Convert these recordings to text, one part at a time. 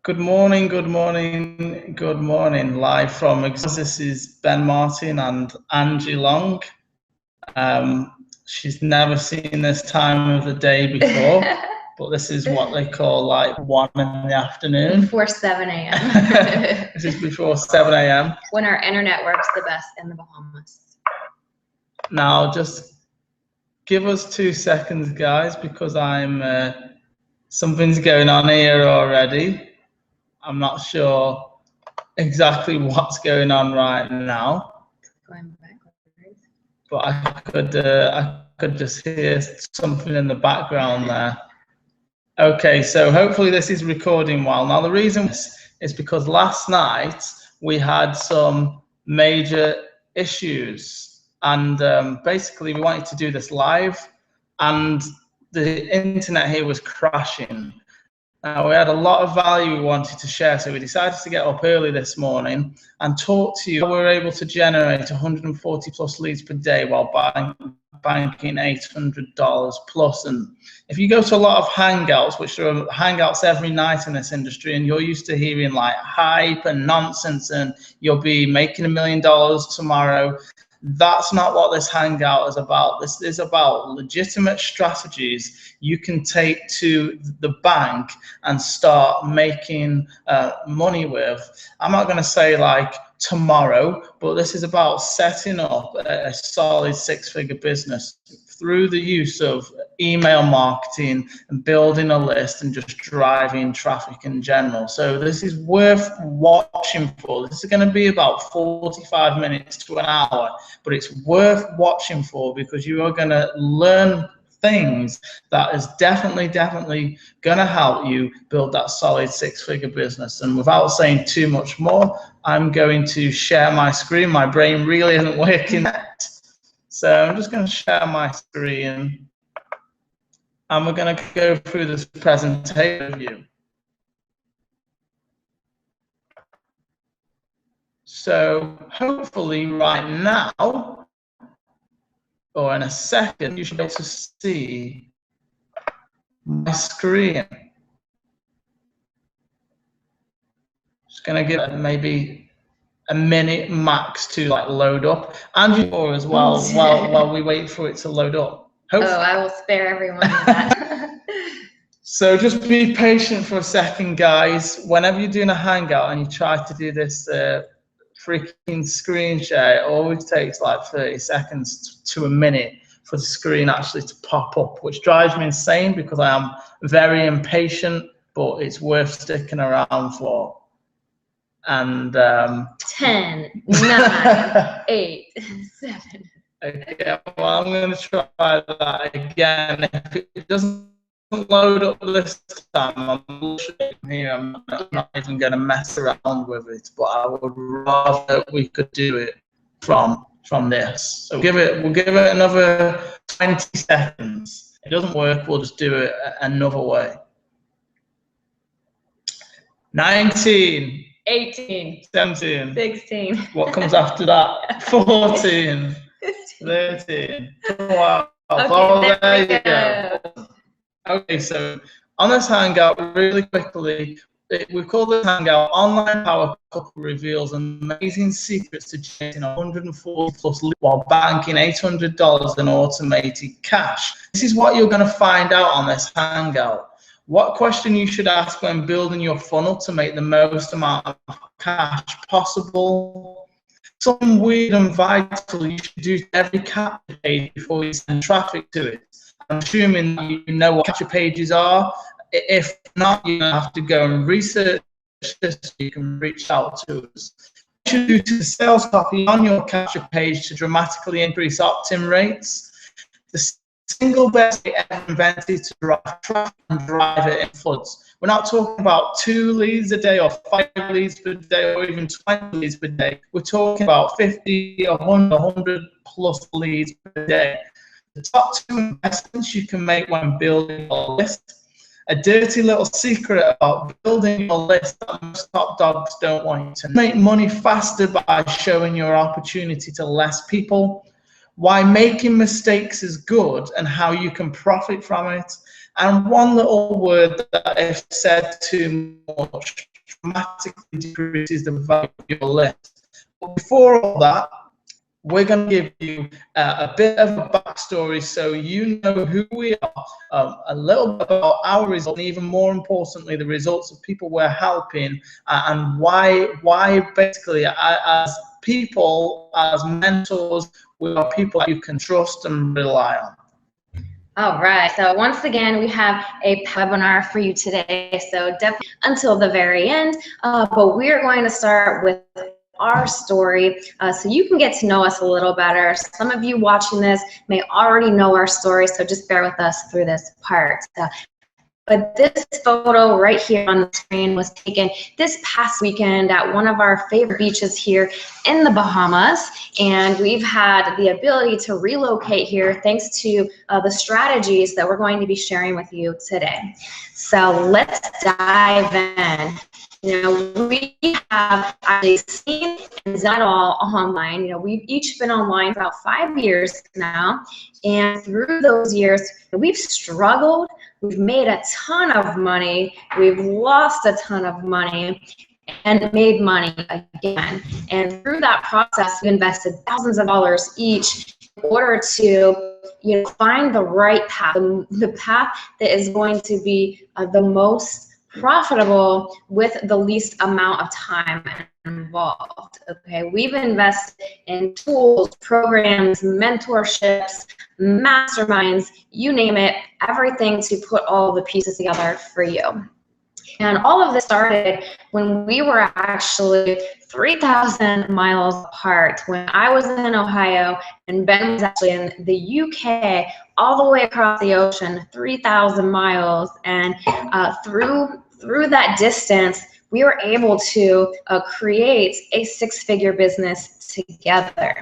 Good morning, good morning, good morning. Live from this is Ben Martin and Angie Long. She's never seen this time of the day before, but this is what they call like 1 in the afternoon. Before 7 a.m. This is before 7 a.m. When our internet works the best in the Bahamas. Now, just give us 2 seconds, guys, because something's going on here already. I'm not sure exactly what's going on right now, but I could just hear something in the background there. Okay, so hopefully this is recording well. Now the reason is because last night we had some major issues, and basically we wanted to do this live, and the internet here was crashing. We had a lot of value we wanted to share, so we decided to get up early this morning and talk to you. We were able to generate 140 plus leads per day while banking $800 plus. And if you go to a lot of hangouts, which there are hangouts every night in this industry, and you're used to hearing like hype and nonsense and you'll be making $1 million tomorrow, that's not what this hangout is about. This is about legitimate strategies you can take to the bank and start making money with. I'm not going to say like tomorrow, but this is about setting up a solid 6-figure business through the use of email marketing and building a list and just driving traffic in general. So this is worth watching for. This is going to be about 45 minutes to an hour, but it's worth watching for because you are going to learn things that is definitely going to help you build that solid 6-figure business. And without saying too much more, I'm going to share my screen. My brain really isn't working yet. So I'm just going to share my screen and we're going to go through this presentation with you. So hopefully right now, or in a second, you should be able to see my screen. Just going to give it maybe a minute max to like load up, and you as well while we wait for it to load up. Hopefully. Oh, I will spare everyone that. So just be patient for a second, guys. Whenever you're doing a hangout and you try to do this freaking screen share, it always takes like 30 seconds to a minute for the screen actually to pop up, which drives me insane because I am very impatient, but it's worth sticking around for. And 10, 9, 8, 7. Okay, well, I'm going to try that again. If it doesn't load up this time, I'm here. I'm not even going to mess around with it, but I would rather we could do it from this. So we'll give it another 20 seconds. If it doesn't work, we'll just do it another way. 19. 18, 17, 16. What comes after that? 14, 13. Wow. Okay, Oh, there you go. go. Okay, so on this hangout, really quickly, we call this hangout Online Power Couple Reveals Amazing Secrets to Generating 140 plus leads while banking $800 in automated cash. This is what you're going to find out on this hangout. What question you should ask when building your funnel to make the most amount of cash possible. Something weird and vital you should do to every capture page before you send traffic to it. I'm assuming you know what capture pages are. If not, you're going to have to go and research this so you can reach out to us. What you should do to the sales copy on your capture page to dramatically increase opt-in rates. The single best way ever invented to drive traffic and drive it in floods. We're not talking about 2 leads a day or 5 leads per day or even 20 leads per day. We're talking about 50 or 100 plus leads per day. The top 2 investments you can make when building your list. A dirty little secret about building your list that most top dogs don't want you to make money faster by showing your opportunity to less people. Why making mistakes is good and how you can profit from it. And one little word that if said too much dramatically decreases the value of your list. But before all that, we're going to give you a bit of a backstory so you know who we are, a little bit about our results, and even more importantly, the results of people we're helping, and why basically as people, as mentors, we are people that you can trust and rely on. All right, so once again, we have a webinar for you today, so definitely until the very end, but we're going to start with our story so you can get to know us a little better. Some of you watching this may already know our story, so just bear with us through this part. But this photo right here on the screen was taken this past weekend at one of our favorite beaches here in the Bahamas, and we've had the ability to relocate here thanks to the strategies that we're going to be sharing with you today. So let's dive in. You know, we have actually seen and done it all online. You know, we've each been online for about 5 years now, and through those years, we've struggled. We've made a ton of money. We've lost a ton of money and made money again. And through that process, we invested thousands of dollars each in order to, you know, find the right path, the path that is going to be the most profitable with the least amount of time involved. Okay, we've invested in tools, programs, mentorships, masterminds, you name it, everything to put all the pieces together for you. And all of this started when we were actually 3,000 miles apart. When I was in Ohio and Ben was actually in the UK, all the way across the ocean, 3,000 miles. And through that distance, we were able to create a six-figure business together.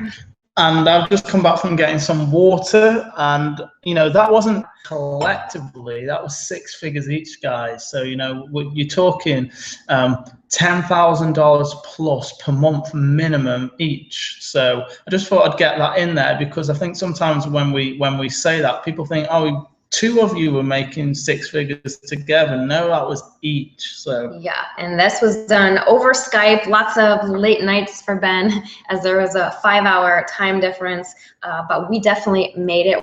And I've just come back from getting some water, and you know, that wasn't collectively, that was 6 figures each, guys. So you know, you're talking $10,000 plus per month minimum each. So I just thought I'd get that in there, because I think sometimes when we say that, people think, oh, 2 of you were making 6 figures together. No, that was each. So yeah, and this was done over Skype. Lots of late nights for Ben, as there was a 5-hour time difference, but we definitely made it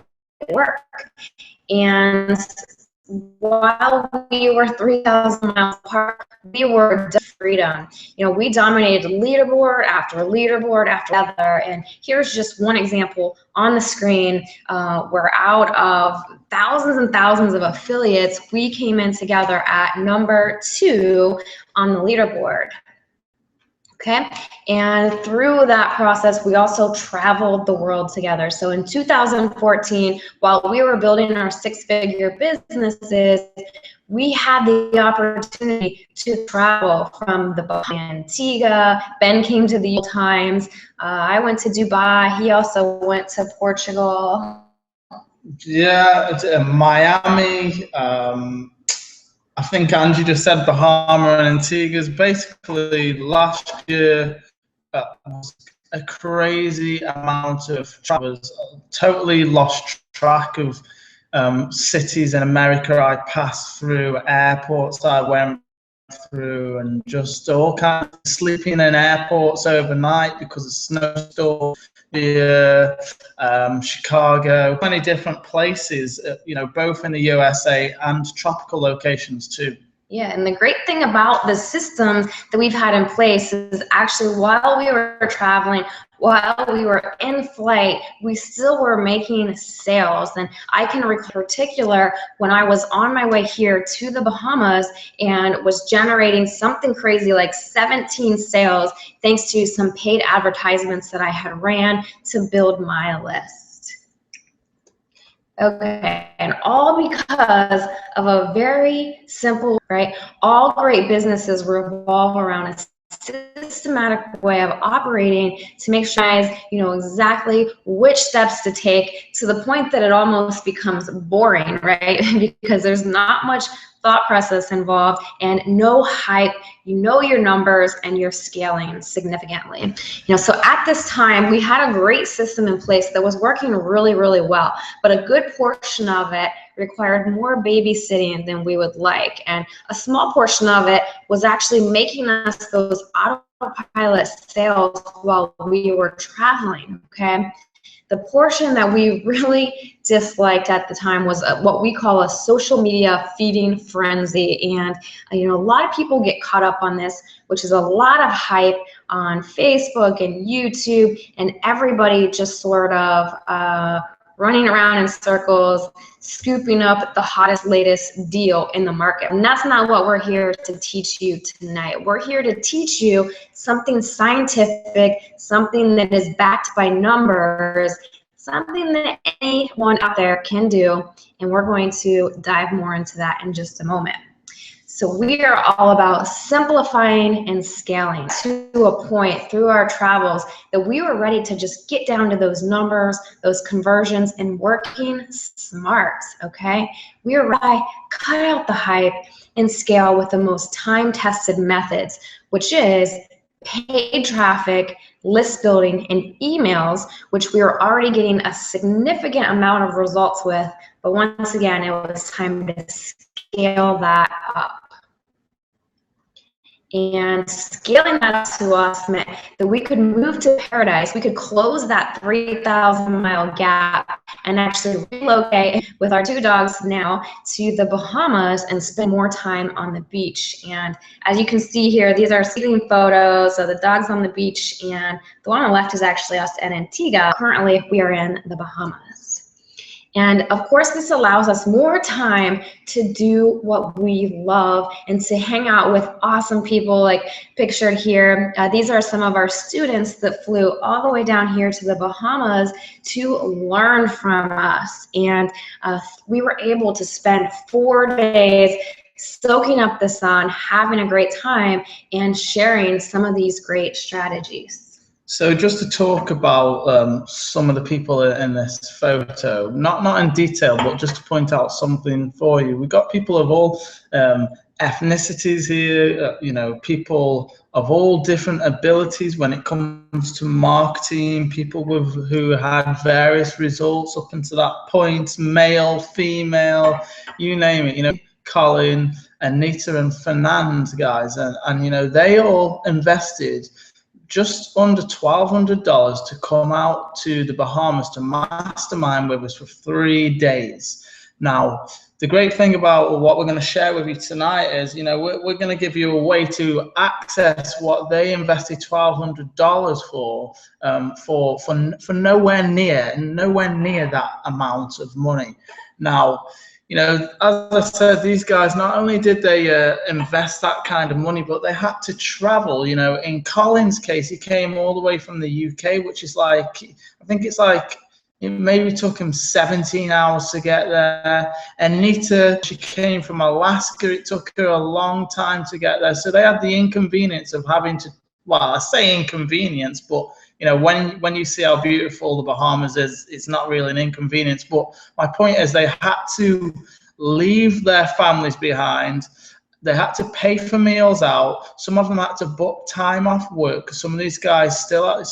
work. And while we were 3,000 miles apart, we were freedom. You know, we dominated leaderboard after leaderboard after other. And here's just one example on the screen. Where out of thousands and thousands of affiliates, we came in together at number 2 on the leaderboard. Okay, and through that process, we also traveled the world together. So in 2014, while we were building our 6-figure businesses, we had the opportunity to travel from the Bahamas, Antigua. Ben came to the times. I went to Dubai. He also went to Portugal. Yeah, it's Miami. I think Angie just said Bahama and Antigua's. Basically, last year was a crazy amount of travelers. Totally lost track of cities in America I passed through, airports I went through, and just all kinds of sleeping in airports overnight because of snowstorm. Chicago, many different places, you know, both in the USA and tropical locations too. Yeah, and the great thing about the systems that we've had in place is actually while we were traveling, while we were in flight, we still were making sales. And I can recall in particular when I was on my way here to the Bahamas and was generating something crazy like 17 sales thanks to some paid advertisements that I had ran to build my list. Okay, and all because of a very simple, right? All great businesses revolve around a systematic way of operating to make sure you know exactly which steps to take, to the point that it almost becomes boring, right? Because there's not much thought process involved, and no hype. You know your numbers and you're scaling significantly. So at this time, we had a great system in place that was working really, really well, but a good portion of it required more babysitting than we would like. And a small portion of it was actually making us those autopilot sales while we were traveling, okay? The portion that we really disliked at the time was what we call a social media feeding frenzy. And a lot of people get caught up on this, which is a lot of hype on Facebook and YouTube, and everybody just sort of running around in circles, scooping up the hottest, latest deal in the market. And that's not what we're here to teach you tonight. We're here to teach you something scientific, something that is backed by numbers, something that anyone out there can do. And we're going to dive more into that in just a moment. So we are all about simplifying and scaling to a point through our travels that we were ready to just get down to those numbers, those conversions, and working smart, okay? We are ready to cut out the hype and scale with the most time-tested methods, which is paid traffic, list building, and emails, which we were already getting a significant amount of results with. But once again, it was time to scale that up. And scaling that up to us meant that we could move to paradise. We could close that 3,000-mile gap and actually relocate with our 2 dogs now to the Bahamas and spend more time on the beach. And as you can see here, these are sleeping photos of the dogs on the beach, and the one on the left is actually us in Antigua. Currently, we are in the Bahamas. And of course, this allows us more time to do what we love and to hang out with awesome people like pictured here. These are some of our students that flew all the way down here to the Bahamas to learn from us. And we were able to spend 4 days soaking up the sun, having a great time, and sharing some of these great strategies. So just to talk about some of the people in this photo, not in detail, but just to point out something for you. We've got people of all ethnicities here, people of all different abilities when it comes to marketing, people who had various results up until that point, male, female, you name it, Colin, Anita, and Fernand, guys, and they all invested just under $1,200 to come out to the Bahamas to mastermind with us for 3 days. Now, the great thing about what we're going to share with you tonight is, we're going to give you a way to access what they invested $1,200 for nowhere near that amount of money. Now, as I said, these guys, not only did they invest that kind of money, but they had to travel. In Colin's case, he came all the way from the UK, which is I think it maybe took him 17 hours to get there. Anita, she came from Alaska. It took her a long time to get there. So they had the inconvenience of having to, well, I say inconvenience, but when you see how beautiful the Bahamas is, it's not really an inconvenience. But my point is they had to leave their families behind. They had to pay for meals out. Some of them had to book time off work. Some of these guys still have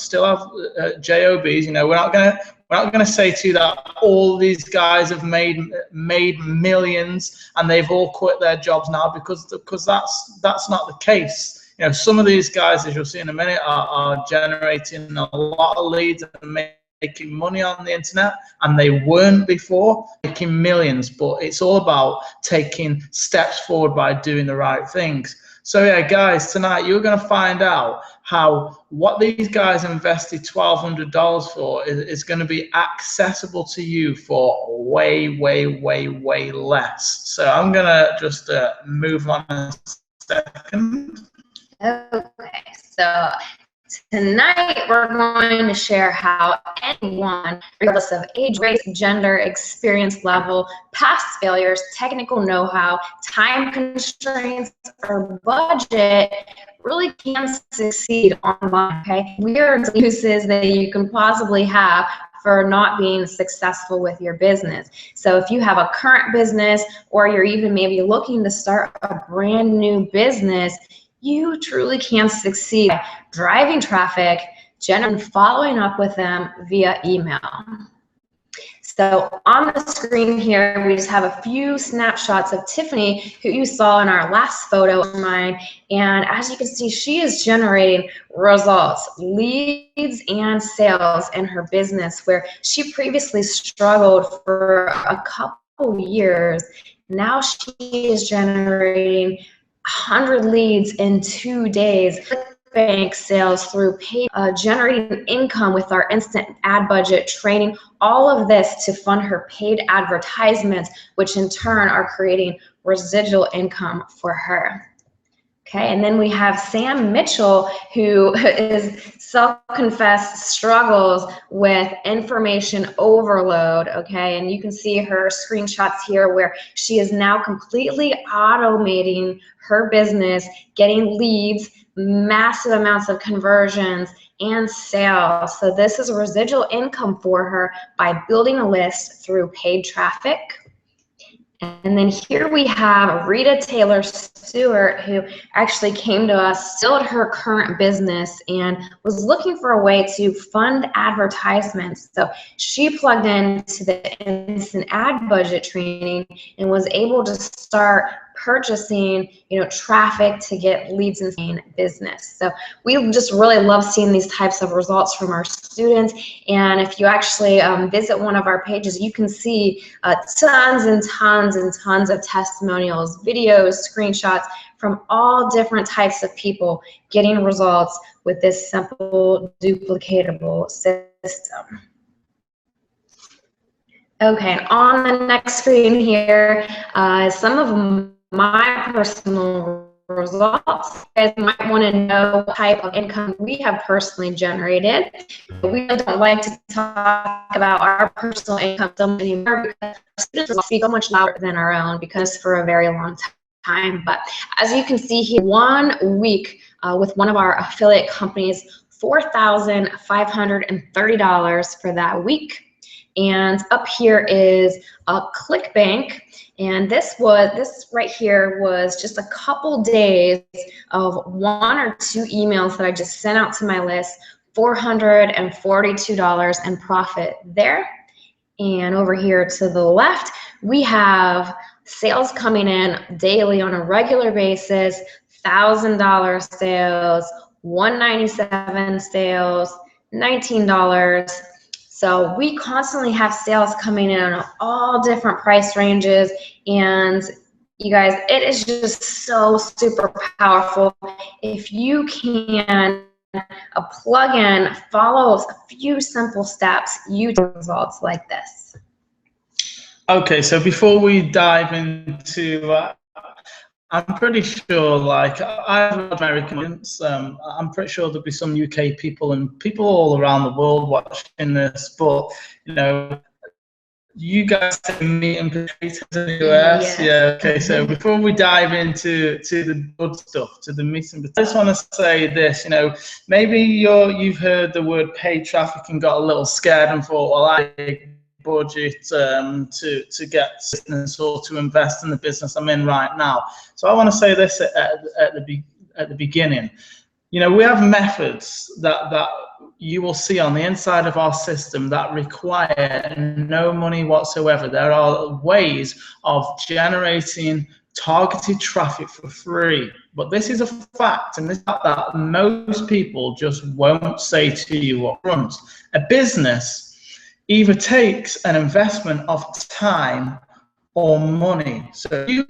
jobs. We're not going to say to you that all these guys have made millions and they've all quit their jobs now, because that's not the case. Some of these guys, as you'll see in a minute, are generating a lot of leads and making money on the internet, and they weren't before, making millions. But it's all about taking steps forward by doing the right things. So yeah, guys, tonight you're going to find out how what these guys invested $1,200 for is going to be accessible to you for way, way, way, way less. So I'm going to just move on a second. Okay, so tonight we're going to share how anyone, regardless of age, race, gender, experience level, past failures, technical know-how, time constraints, or budget, really can succeed online, okay? We are excuses that you can possibly have for not being successful with your business. So if you have a current business, or you're even maybe looking to start a brand new business, you truly can succeed by driving traffic, and following up with them via email. So on the screen here, we just have a few snapshots of Tiffany, who you saw in our last photo of mine. And as you can see, she is generating results, leads, and sales in her business, where she previously struggled for a couple years. Now she is generating 100 leads in 2 days. Bank sales through paid, generating income with our instant ad budget training, all of this to fund her paid advertisements, which in turn are creating residual income for her. Okay, and then we have Sam Mitchell, who is self-confessed struggles with information overload. Okay, and you can see her screenshots here where she is now completely automating her business, getting leads, massive amounts of conversions, and sales. So this is residual income for her by building a list through paid traffic. And then here we have Rita Taylor Stewart, who actually came to us, still at her current business, and was looking for a way to fund advertisements. So she plugged into the instant ad budget training and was able to start purchasing, traffic to get leads in business. So we just really love seeing these types of results from our students. And if you actually visit one of our pages, you can see tons and tons and tons of testimonials, videos, screenshots from all different types of people getting results with this simple, duplicatable system. Okay, and on the next screen here, some of my personal results. You guys might want to know what type of income we have personally generated. We don't like to talk about our personal income so much anymore because our students speak so much louder than our own, because for a very long time. But as you can see here, 1 week with one of our affiliate companies, $4,530 for that week. And up here is a ClickBank, and this right here was just a couple days of 1 or 2 emails that I just sent out to my list, $442 in profit there. And over here to the left, we have sales coming in daily on a regular basis, $1,000 sales, $197 sales, $19. So we constantly have sales coming in on all different price ranges, and you guys, it is just so super powerful. If you can plug in, follow a few simple steps, you get results like this. Okay, so before we dive into I'm pretty sure, like, I have Americans, I'm pretty sure there'll be some UK people and people all around the world watching this, but, you guys have meat and potatoes in the US? Yeah, okay, so before we dive into the good stuff, to the meat and potatoes, I just want to say this, maybe you've heard the word paid traffic and got a little scared and thought, well, I budget to get business or to invest in the business I'm in right now. So I want to say this at the beginning. We have methods that you will see on the inside of our system that require no money whatsoever. There are ways of generating targeted traffic for free, but this is a fact, and this is that most people just won't say to you up front. A business either takes an investment of time or money. So if you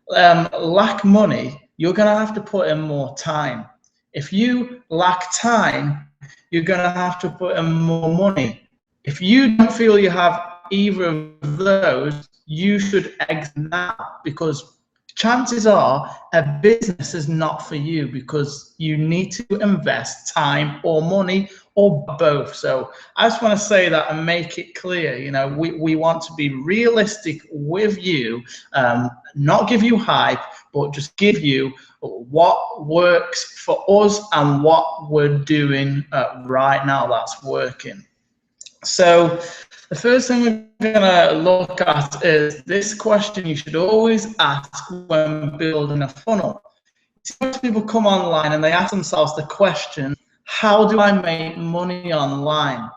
lack money, you're going to have to put in more time. If you lack time, you're going to have to put in more money. If you don't feel you have either of those, you should exit now, because chances are a business is not for you, because you need to invest time or money or both. So I just want to say that and make it clear, we want to be realistic with you, not give you hype, but just give you what works for us and what we're doing right now that's working. So the first thing we're going to look at is this question you should always ask when building a funnel. Most people come online and they ask themselves the question, how do I make money online?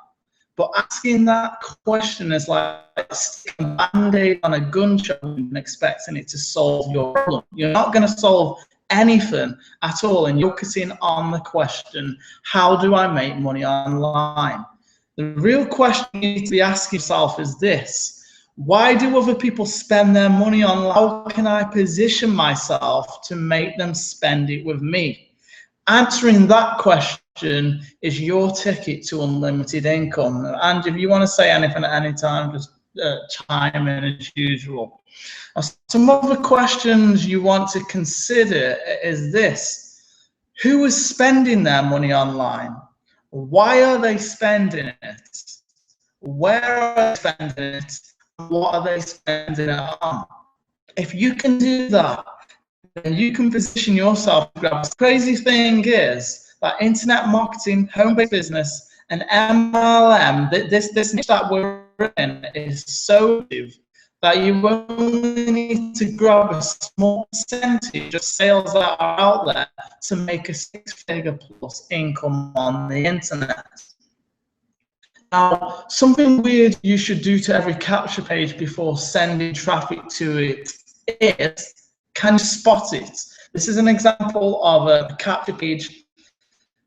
But asking that question is like sticking a band-aid on a gunshot and expecting it to solve your problem. You're not going to solve anything at all, and you're focusing on the question, how do I make money online? The real question you need to be asking yourself is this: why do other people spend their money online? How can I position myself to make them spend it with me? Answering that question is your ticket to unlimited income. And if you want to say anything at any time, just chime in as usual. Some other questions you want to consider is this: who is spending their money online? Why are they spending it? Where are they spending it? What are they spending it on? If you can do that, then you can position yourself to grab. The crazy thing is that internet marketing, home-based business, and MLM, this niche that we're in is so big that you only need to grab a small percentage of sales that are out there to make a 6-figure plus income on the internet. Now, something weird you should do to every capture page before sending traffic to it is, can you spot it? This is an example of a capture page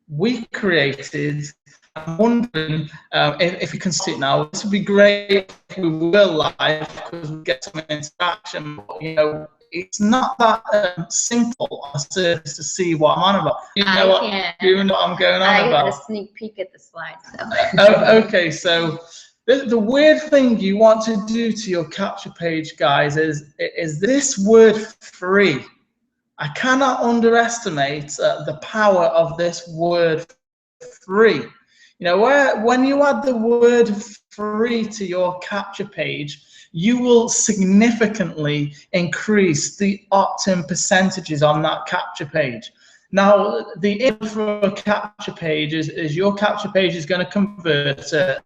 we created. I'm wondering if you can see it now. This would be great if we were live because we get some interaction. But, you know, it's not that simple to see what I'm on about. You know what I'm going on about. I got a sneak peek at the slides. Okay, so the weird thing you want to do to your capture page, guys, is this word free. I cannot underestimate the power of this word free. You know, when you add the word free to your capture page, you will significantly increase the opt-in percentages on that capture page. Now, the aim for a capture page is your capture page is going to convert at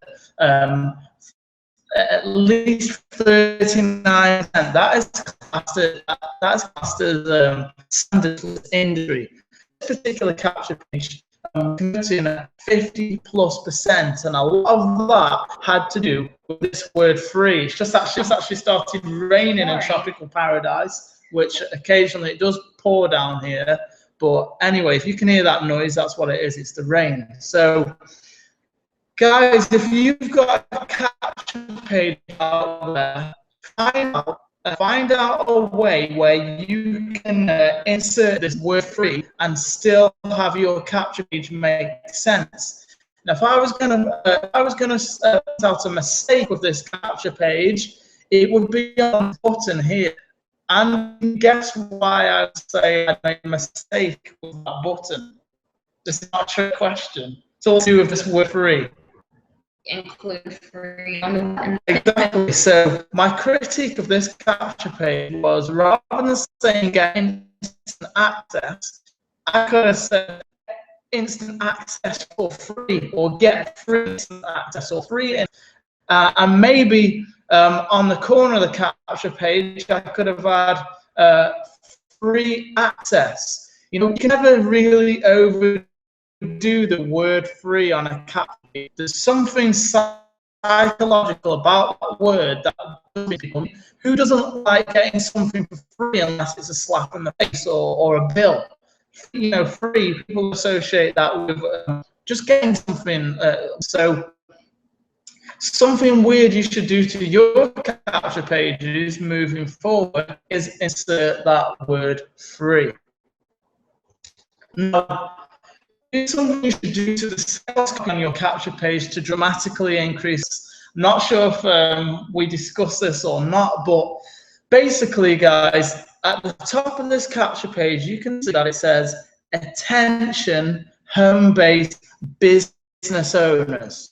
least 39%. That's classed as standard industry. This particular capture page converting at 50+%, and a lot of that had to do with this word free. It's just actually started raining in Tropical Paradise, which occasionally it does pour down here. But anyway, if you can hear that noise, that's what it is. It's the rain. So, guys, if you've got a capture page out there, find out a way where you can insert this word free and still have your capture page make sense. Now, if I was gonna point out a mistake with this capture page, it would be on the button here. And guess why I'd say I made a mistake with that button? This is not a trick question. It's all to do with this word free. Include free. Exactly. So my critique of this capture page was, rather than saying get instant access, I could have said instant access for free, or get free instant access, or free. And maybe on the corner of the capture page, I could have had free access. You know, you can never really overdo the word free on a capture page. There's something psychological about that word that people, who doesn't like getting something for free unless it's a slap in the face or a bill? You know, free, people associate that with just getting something. So something weird you should do to your capture pages moving forward is insert that word free. Now, something you should do to the sales copy on your capture page to dramatically increase. Not sure if we discussed this or not, but basically, guys, at the top of this capture page, you can see that it says, attention home-based business owners.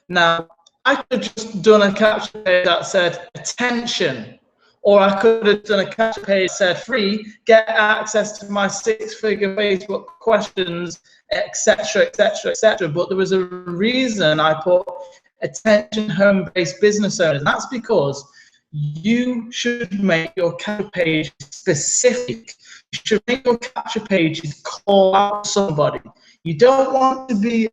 Now, I could have just done a capture page that said, attention. Or I could have done a capture page that said, free, get access to my 6-figure Facebook questions, etc., etc., etc. But there was a reason I put attention home-based business owners. And that's because you should make your capture page specific. You should make your capture pages call out somebody. You don't want to be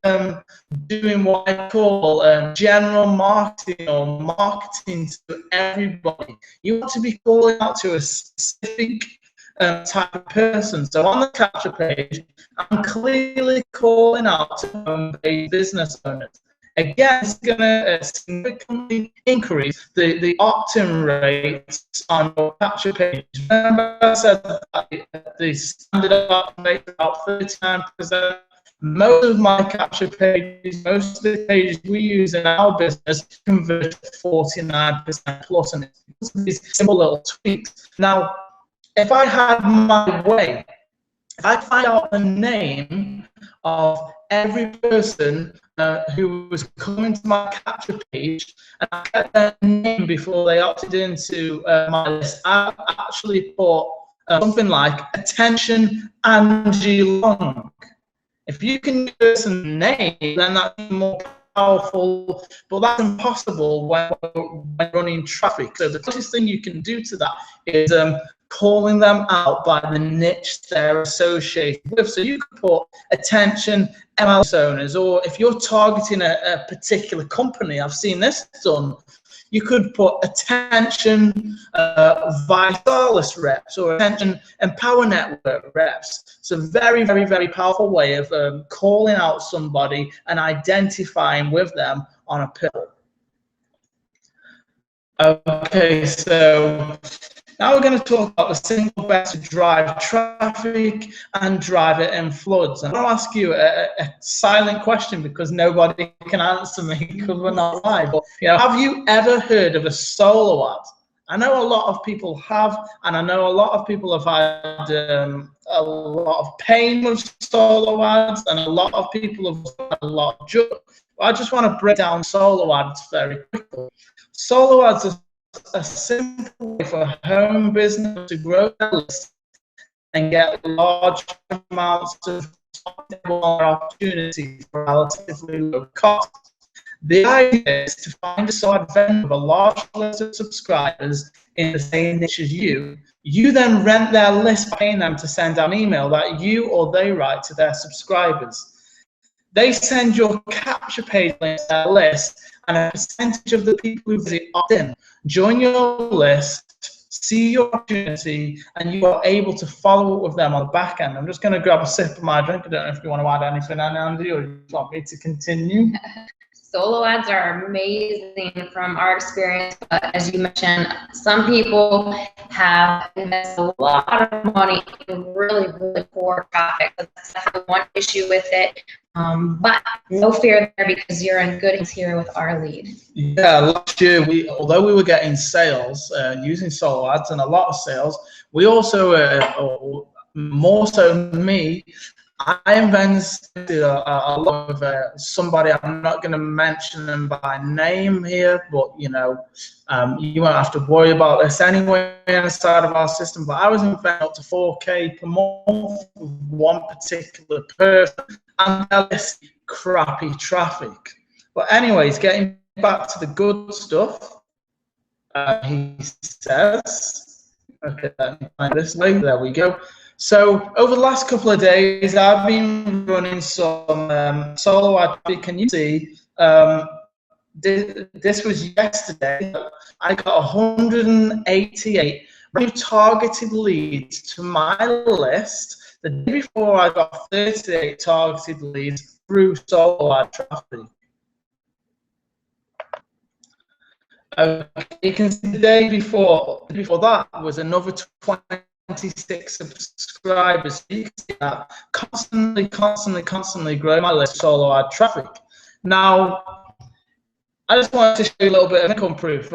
doing what I call general marketing or marketing to everybody. You want to be calling out to a specific type of person. So on the capture page, I'm clearly calling out to home-based business owners. Again, it's going to significantly increase the opt-in rates on your capture page. Remember I said that the standard opt-in rate is about 39%. Most of my capture pages, most of the pages we use in our business convert to 49% plus, and it's these simple little tweaks. Now, if I had my way, if I find out the name of every person who was coming to my capture page, and I get their name before they opted into my list, I actually put something like "Attention Angie Long." If you can use a name, then that's more powerful, but that's impossible when running traffic. So the closest thing you can do to that is calling them out by the niche they're associated with. So you could put attention MLS owners, or if you're targeting a particular company, I've seen this done, you could put attention Vitalis reps or attention Empower Network reps. It's a very, very, very powerful way of calling out somebody and identifying with them on a pill. Okay, so now we're going to talk about the single best to drive traffic and drive it in floods. And I'll ask you a silent question because nobody can answer me because we're not live. But, have you ever heard of a solo ad? I know a lot of people have, and I know a lot of people have had a lot of pain with solo ads, and a lot of people have had a lot of joy. I just want to break down solo ads very quickly. Solo ads are a simple way for a home business to grow their list and get large amounts of opportunities for relatively low cost. The idea is to find a solid vendor with a large list of subscribers in the same niche as you. You then rent their list by paying them to send out an email that you or they write to their subscribers. They send your capture page link to their list, and a percentage of the people who visit opt-in, join your list, see your opportunity, and you are able to follow up with them on the back end. I'm just going to grab a sip of my drink. I don't know if you want to add anything, Andy, or you want me to continue? Solo ads are amazing from our experience, but as you mentioned, some people have invested a lot of money in really, really poor traffic. That's one issue with it, but no fear there because you're in good hands here with our lead. Yeah, last year, although we were getting sales using solo ads and a lot of sales, we also, more so than me, I invested a lot of somebody. I'm not going to mention them by name here, but you won't have to worry about this anyway inside of our system. But I was investing up to 4K per month with one particular person, and that's crappy traffic. But anyways, getting back to the good stuff, he says, okay, let me find this link. There we go. So over the last couple of days, I've been running some solo ad traffic. Can you see? This was yesterday. I got 188 new targeted leads to my list. The day before, I got 38 targeted leads through solo ad traffic. You can see the day before that was another 26 subscribers. You can see that constantly growing my list of solo ad traffic. Now, I just wanted to show you a little bit of income proof.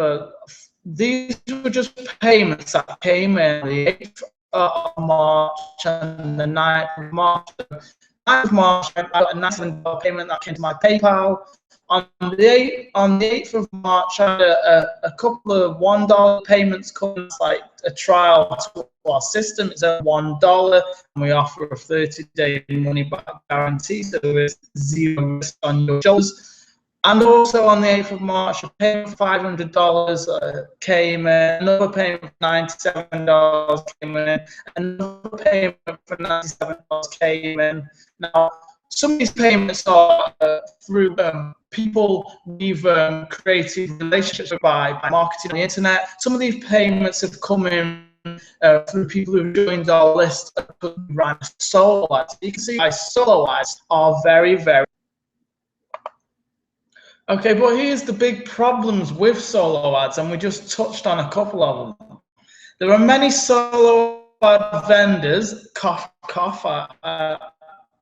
These were just payments that came in the 8th of March and the 9th of March. The 9th of March, I got a $97 payment that came to my PayPal. On the 8th of March, I had a couple of $1 payments coming, like a trial to our system. It's at $1, and we offer a 30-day money-back guarantee, so there is zero risk on your shoulders. And also on the 8th of March, a payment of $500 came in, another payment of $97 came in, another payment for $97 came in. Now, some of these payments are through people we've created relationships with by marketing on the internet. Some of these payments have come in through people who've joined our list of run solo ads. You can see my solo ads are very, very. Okay, but here's the big problems with solo ads, and we just touched on a couple of them. There are many solo ad vendors, cough, and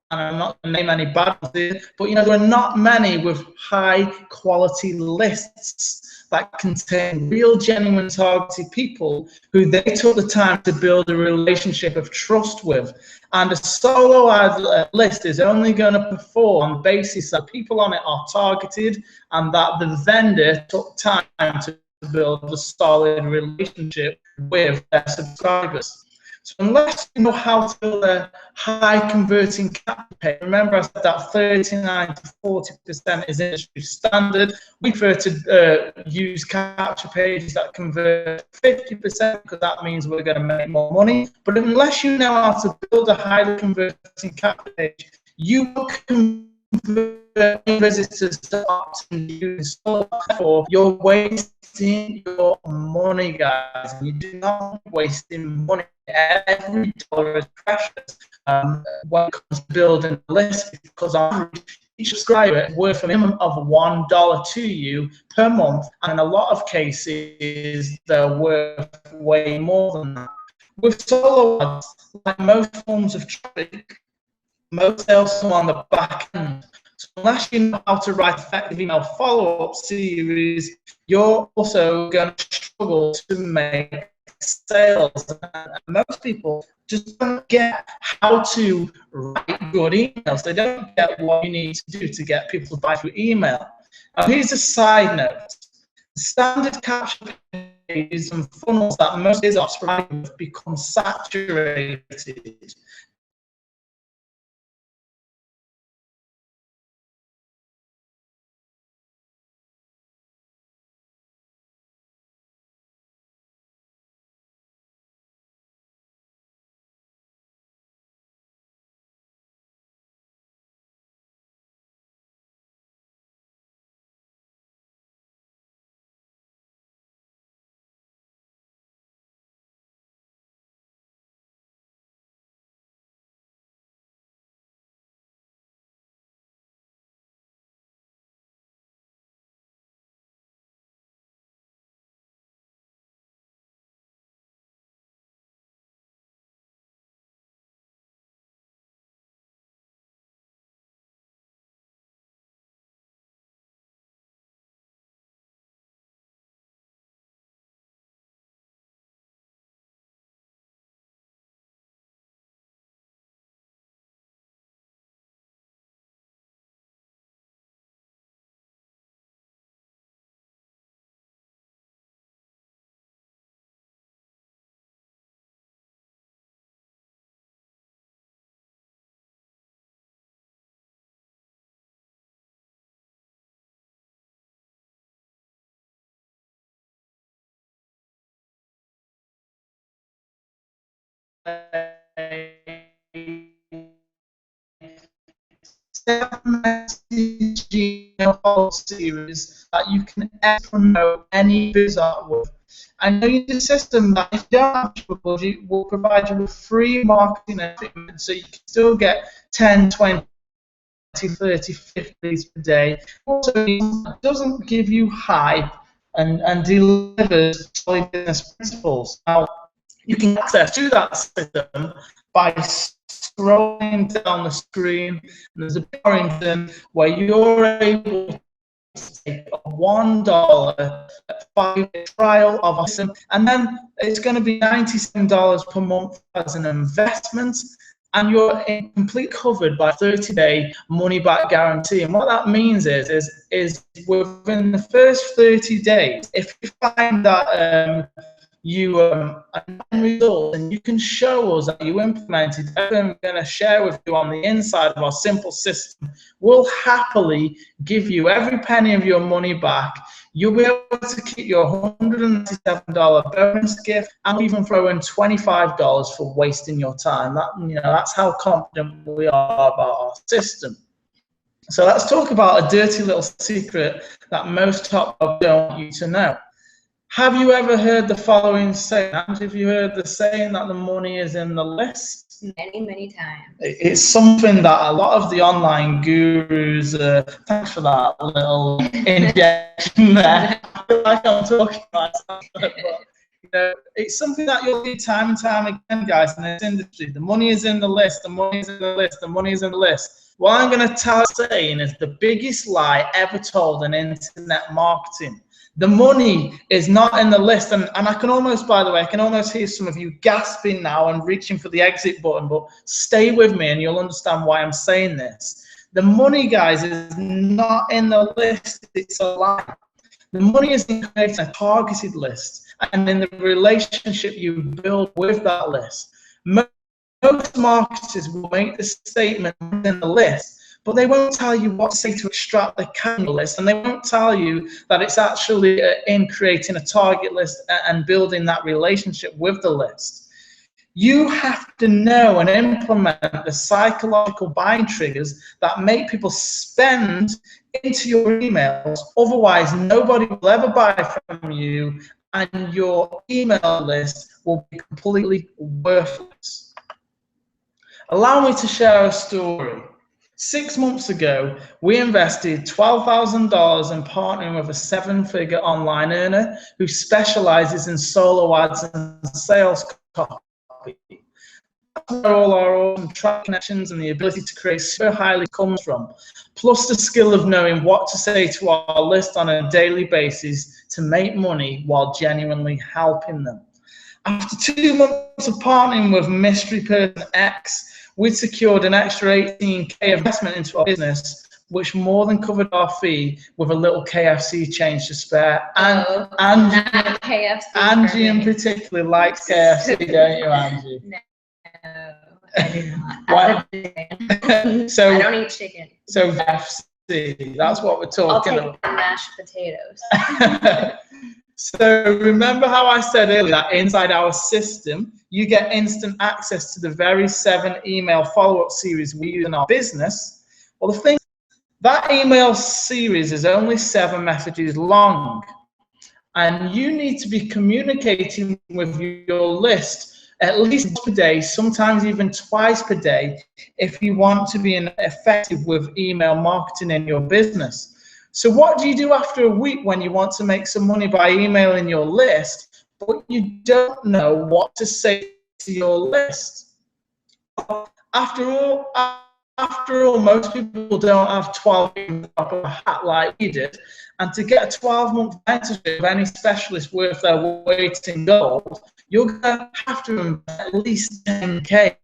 I'm not going to name any bad ones here, but you know, there are not many with high quality lists that contain real, genuine, targeted people who they took the time to build a relationship of trust with. And a solo ad list is only going to perform on the basis that people on it are targeted and that the vendor took time to build a solid relationship with their subscribers. So unless you know how to build a high converting capture page, remember I said that 39 to 40% is industry standard. We prefer to use capture pages that convert 50% because that means we're going to make more money. But unless you know how to build a highly converting capture page, you will convert visitors to opt-in using solo. Therefore, you're wasting your money, guys. You do not wasting money. Every dollar is precious when it comes to building a list, because on average, each subscriber is worth a minimum of $1 to you per month, and in a lot of cases, they're worth way more than that. With solo ads, like most forms of traffic, most sales come on the back end. So unless you know how to write effective email follow-up series, you're also going to struggle to make sales. And most people just don't get how to write good emails. They don't get what you need to do to get people to buy through email. Now, here's a side note. Standard capture pages and funnels that most business provide have become saturated. Series that you can promote any business with. I know the system that if you don't have a budget will provide you with free marketing equipment, so you can still get 10, 20, 30, 50 leads per day. Also, it doesn't give you hype and delivers solid business principles. Now, you can access to that system by scrolling down the screen, and there's a button where you're able to take a $1 trial of a system, and then it's going to be $97 per month as an investment, and you're completely covered by 30-day money-back guarantee. And what that means is within the first 30 days, if you find that you result, and you can show us that you implemented everything we're going to share with you on the inside of our simple system, we'll happily give you every penny of your money back. You'll be able to keep your $197 bonus gift, and even throw in $25 for wasting your time. That's how confident we are about our system. So let's talk about a dirty little secret that most top dogs don't want you to know. Have you ever heard the following saying? Have you heard the saying that the money is in the list? Many times. It's something that a lot of the online gurus, thanks for that little injection there. I feel like I'm talking myself, but it's something that you'll see time and time again, guys, in this industry. The money is in the list, the money is in the list, the money is in the list. What I'm going to tell you saying is the biggest lie ever told in internet marketing. The money is not in the list, and I can almost, by the way, I can almost hear some of you gasping now and reaching for the exit button, but stay with me and you'll understand why I'm saying this. The money, guys, is not in the list, it's a lie. The money is in creating a targeted list and in the relationship you build with that list. Most marketers will make the statement in the list, but they won't tell you what to say to extract the candle list, and they won't tell you that it's actually in creating a target list and building that relationship with the list. You have to know and implement the psychological buying triggers that make people spend into your emails. Otherwise, nobody will ever buy from you, and your email list will be completely worthless. Allow me to share a story. 6 months ago, we invested $12,000 in partnering with a 7-figure online earner who specializes in solo ads and sales copy. That's where all our awesome track connections and the ability to create super highly comes from, plus the skill of knowing what to say to our list on a daily basis to make money while genuinely helping them. After 2 months of partnering with Mystery Person X, we'd secured an extra $18K investment into our business, which more than covered our fee with a little KFC change to spare. And Angie in particular likes KFC, don't you, Angie? No, I do not. So, I don't eat chicken. So KFC, that's what we're talking about. I'll take mashed potatoes. So remember how I said earlier that inside our system, you get instant access to the very 7 email follow-up series we use in our business. Well, the thing, that email series is only 7 messages long, and you need to be communicating with your list at least once per day, sometimes even twice per day, if you want to be effective with email marketing in your business. So what do you do after a week when you want to make some money by emailing your list, but you don't know what to say to your list? After all, most people don't have 12 in the top of a hat like we did, and to get a 12-month mentorship of any specialist worth their weight in gold, you're going to have to invest at least $10K.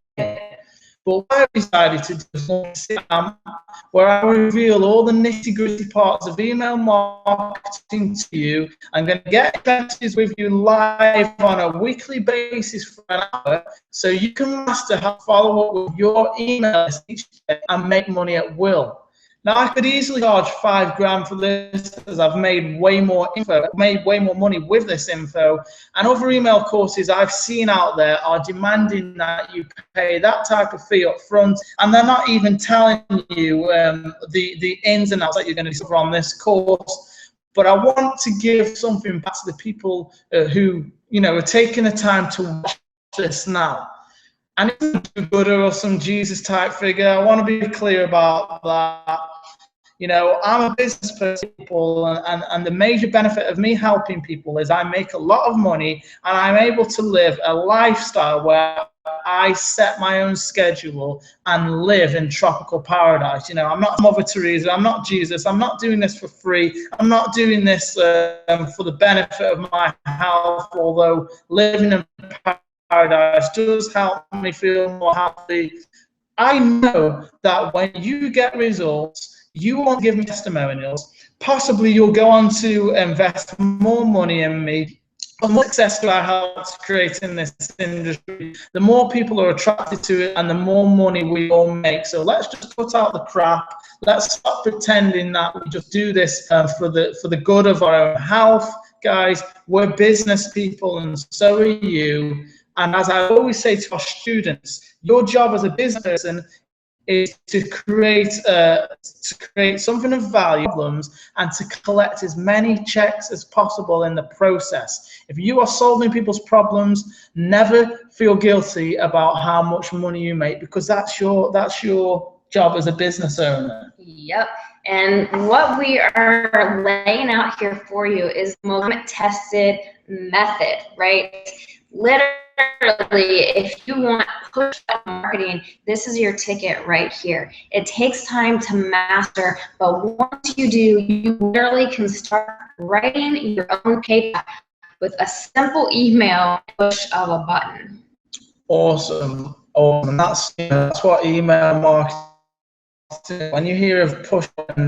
But what I decided to do is where I reveal all the nitty-gritty parts of email marketing to you. I'm going to get messages with you live on a weekly basis for an hour, so you can master how to follow up with your email list each day and make money at will. Now, I could easily charge $5 for this, as I've made way more money with this info. And other email courses I've seen out there are demanding that you pay that type of fee up front, and they're not even telling you the ins and outs that you're going to discover on this course. But I want to give something back to the people who, are taking the time to watch this now. And it's a Buddha or some Jesus type figure. I want to be clear about that. I'm a business person, and the major benefit of me helping people is I make a lot of money, and I'm able to live a lifestyle where I set my own schedule and live in tropical paradise. I'm not Mother Teresa, I'm not Jesus, I'm not doing this for free, I'm not doing this for the benefit of my health, although living in paradise does help me feel more healthy. I know that when you get results, you want to give me testimonials. Possibly you'll go on to invest more money in me, the more success do I help to create in this industry, the more people are attracted to it and the more money we all make. So let's just put out the crap. Let's stop pretending that we just do this for the good of our own health. Guys, we're business people and so are you. And as I always say to our students, your job as a business person is to create something of value and to collect as many checks as possible in the process. If you are solving people's problems, never feel guilty about how much money you make, because that's your job as a business owner. Yep. And what we are laying out here for you is the most tested method, right? Literally, if you want push marketing, this is your ticket right here. It takes time to master, but once you do, you literally can start writing your own payback with a simple email push of a button. Awesome. Awesome. That's what email marketing. When you hear of push button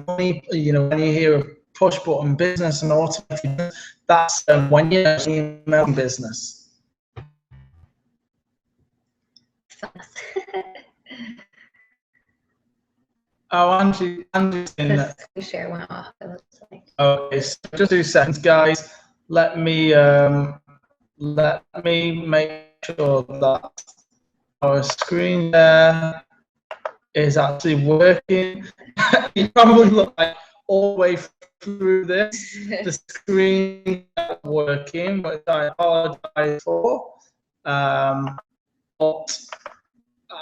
money, when you hear of push button business and automated, that's when you're email business. Oh, Angie's in there. The share went off, it looks like. Okay, so just 2 seconds, guys. Let me make sure that our screen there is actually working. You probably look like all the way through this. The screen is not working, which I apologize for. But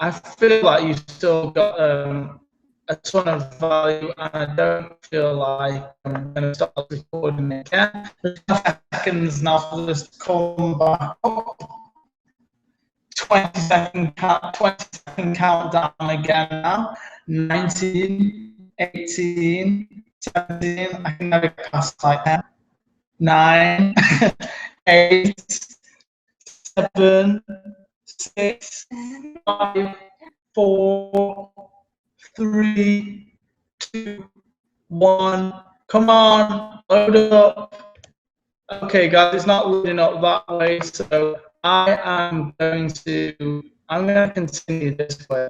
I feel like you've still got a ton of value, and I don't feel like I'm going to start recording again. 10 seconds now for this to come back up. 20 second countdown again now. 19, 18, 17. I can never pass like that. 9, 8, 7, 6, 5, 4, 3, 2, 1. Come on, load up. Okay, guys, it's not loading up that way, so I'm going to continue this way.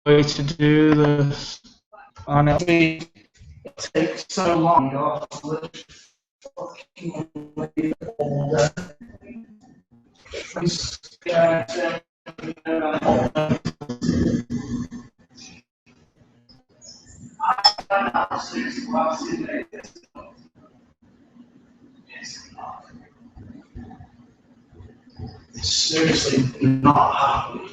Way to do this, and it takes so long. Seriously, not happy.